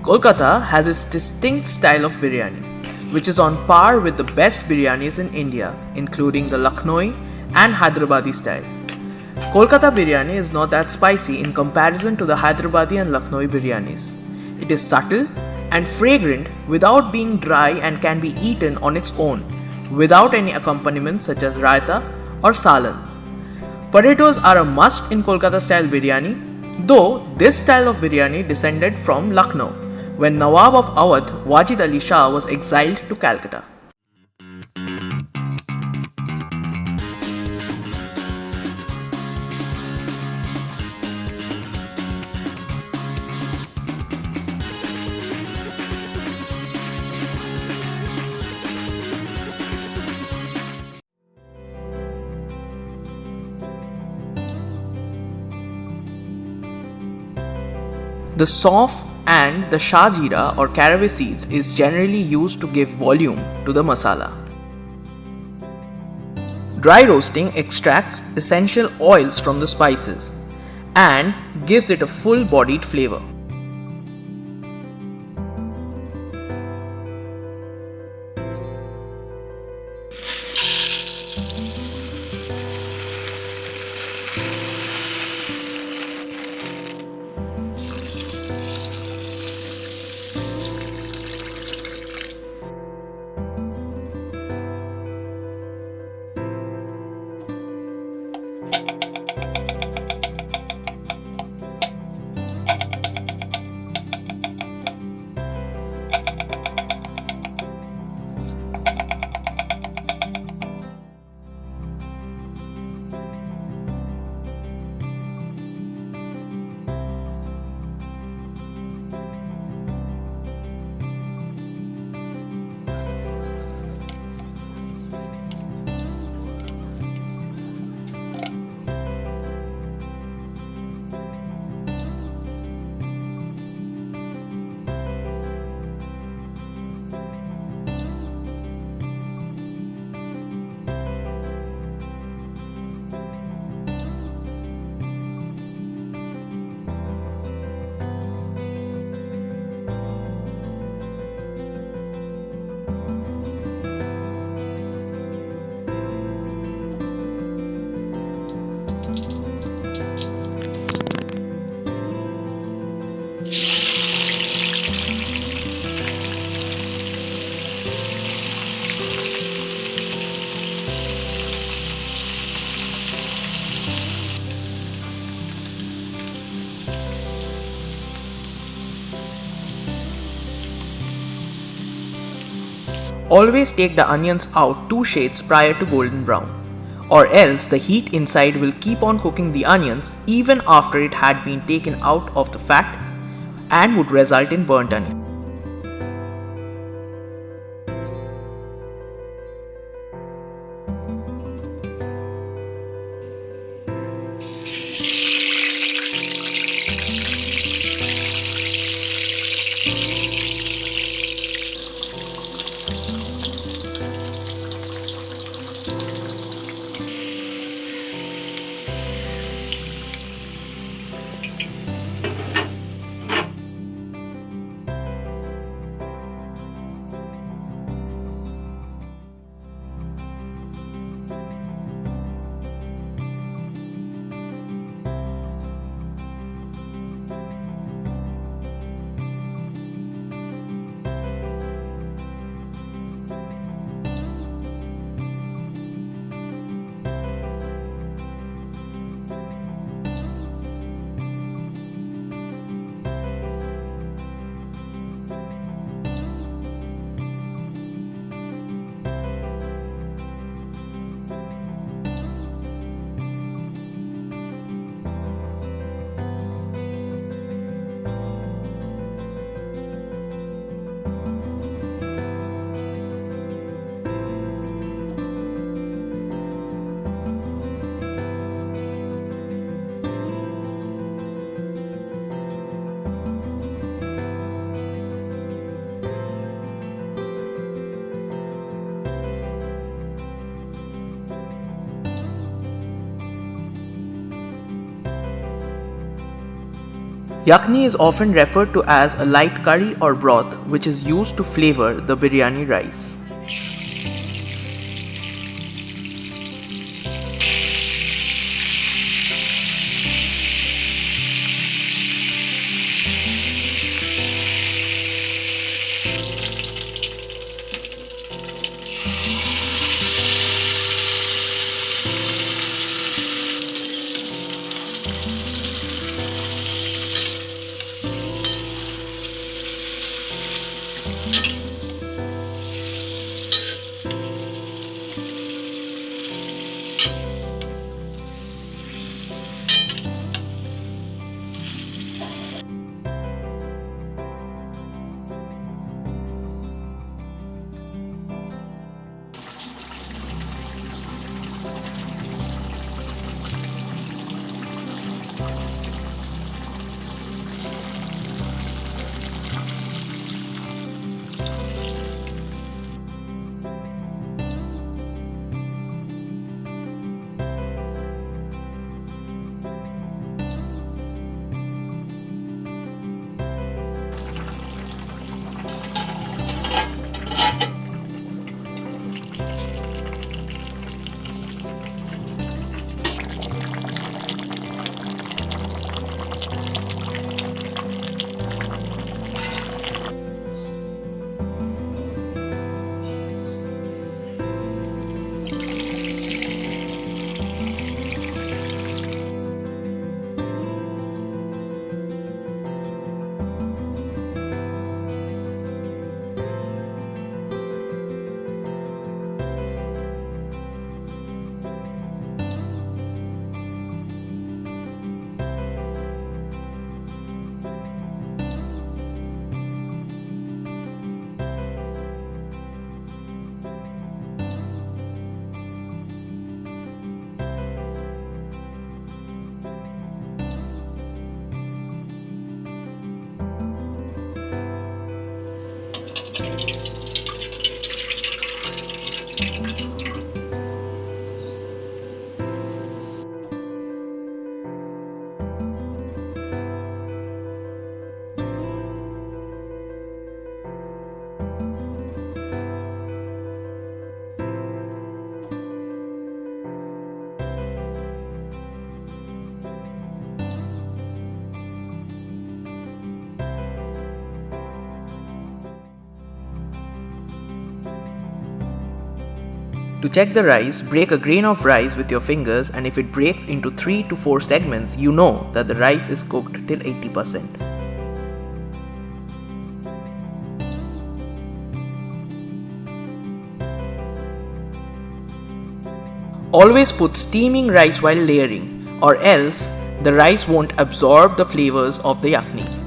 Kolkata has its distinct style of biryani, which is on par with the best biryanis in India, including the Lucknowi and Hyderabadi style. Kolkata biryani is not that spicy in comparison to the Hyderabadi and Lucknowi biryanis. It is subtle and fragrant without being dry and can be eaten on its own, without any accompaniments such as raita or salan. Potatoes are a must in Kolkata style biryani, though this style of biryani descended from Lucknow, when Nawab of Awadh Wajid Ali Shah was exiled to Calcutta. The SAUNF and the SHAH JEERA or caraway seeds is generally used to give volume to the masala. Dry roasting extracts essential oils from the spices and gives it a full-bodied flavor. Always take the onions out 2 shades prior to golden brown, or else the heat inside will keep on cooking the onions even after it had been taken out of the fat and would result in burnt onion. Yakhni is often referred to as a light curry or broth which is used to flavor the biryani rice. To check the rice, break a grain of rice with your fingers, and if it breaks into 3 to 4 segments, you know that the rice is cooked till 80%. Always put steaming rice while layering, or else the rice won't absorb the flavors of the yakhni.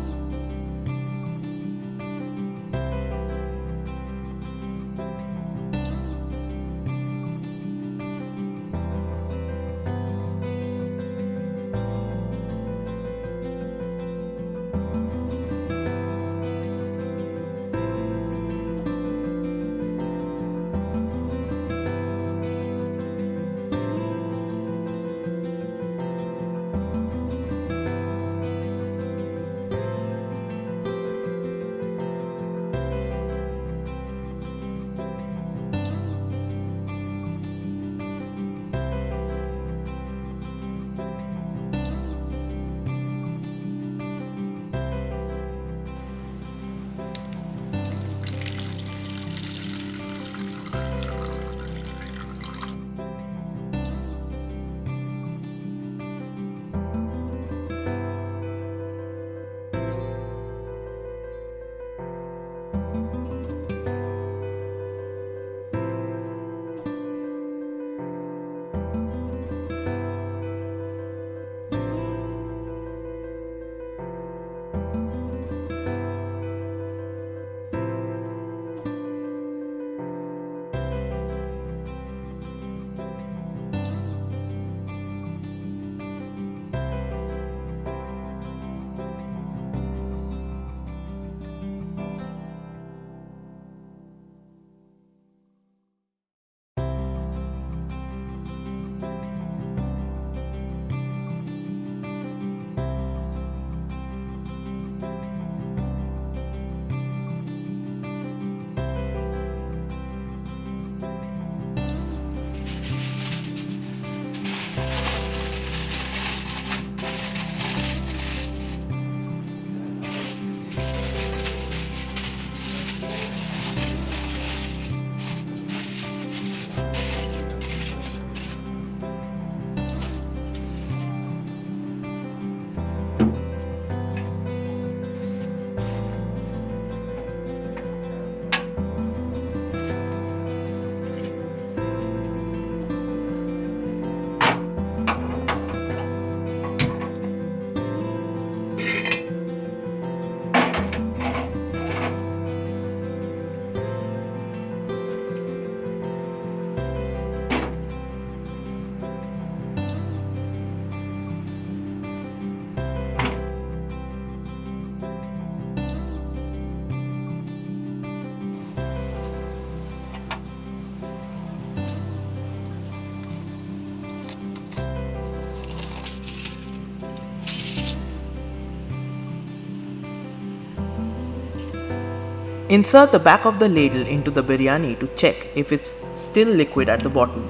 Insert the back of the ladle into the biryani to check if it's still liquid at the bottom.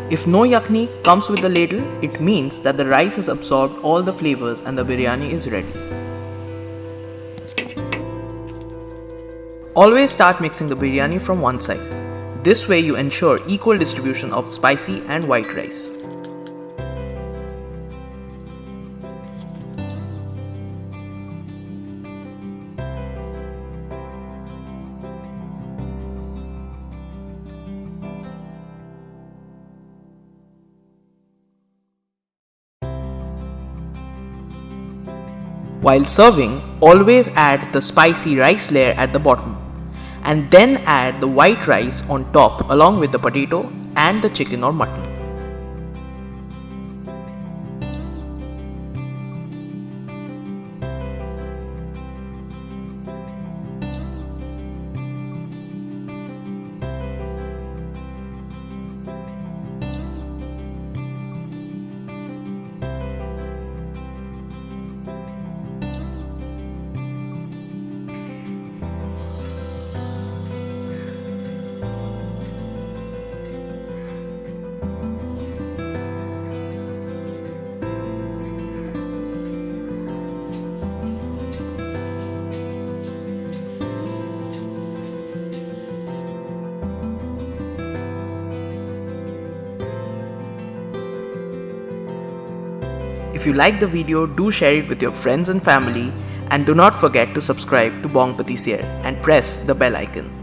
If no yakni comes with the ladle, it means that the rice has absorbed all the flavors and the biryani is ready. Always start mixing the biryani from one side. This way you ensure equal distribution of spicy and white rice. While serving, always add the spicy rice layer at the bottom and then add the white rice on top along with the potato and the chicken or mutton. If you like the video, do share it with your friends and family, and do not forget to subscribe to Bong Patisier and press the bell icon.